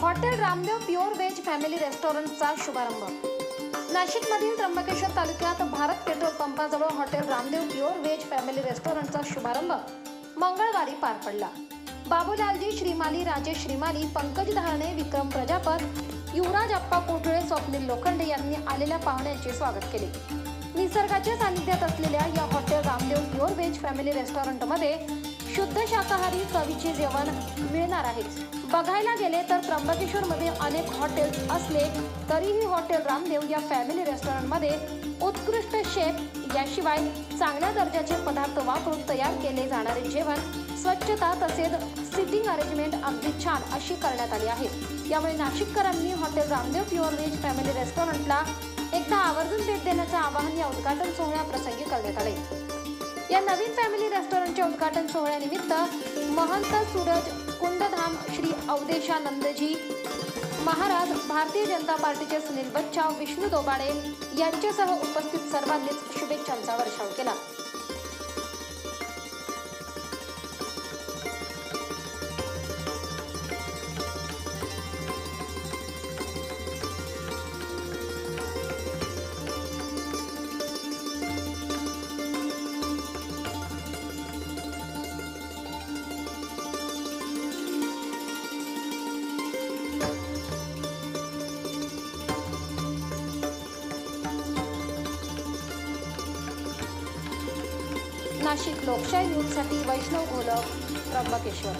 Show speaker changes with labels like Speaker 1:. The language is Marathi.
Speaker 1: Hotel Ramdev pure veg family रेस्टॉरंटचा शुभारंभ. नाशिकमधील त्र्यंबकेश्वर तालुक्यात भारत पेट्रोल पंपाजवळ hotel Ramdev pure veg family रेस्टॉरंटचा शुभारंभ मंगळवारी पार पडला. बाबूलालजी श्रीमाली, राजेश श्रीमाली, पंकज धारणे, विक्रम प्रजापत, युवराज अप्पा कोठळे, स्वप्नील लोखंडे यांनी आलेल्या पाहुण्यांचे स्वागत केले. निसर्गाच्या सानिध्यात असलेल्या या hotel Ramdev pure veg family रेस्टॉरंटमध्ये शुद्ध शाकाहारी चवीचे जेवण मिळणार आहे. बघायला गेले तर त्र्यंबकेश्वरमध्ये अनेक हॉटेल्स असले तरीही हॉटेल रामदेव या फॅमिली रेस्टॉरंटमध्ये उत्कृष्ट शेफ याशिवाय चांगल्या दर्जाचे पदार्थ वापरून तयार केले जाणारे जेवण, स्वच्छता तसेच सिटिंग अरेंजमेंट अगदी छान अशी करण्यात आली आहे. यामुळे नाशिककरांनी hotel Ramdev pure veg family रेस्टॉरंटला एकदा आवर्जून भेट देण्याचं आवाहन या उद्घाटन सोहळ्याप्रसंगी करण्यात आले. या नवीन फॅमिली रेस्टॉरंटच्या उद्घाटन सोहळ्यानिमित्त महंत सूरज कुंडधाम श्री अवधेशानंदजी महाराज, भारतीय जनता पार्टीचे सुनील बच्चाव, विष्णू दोबाडे यांच्यासह उपस्थित सर्वांनीच शुभेच्छांचा वर्षाव केला. नाशिक लोकशाही न्यूजसाठी वैष्णव घोलप, त्र्यंबकेश्वर.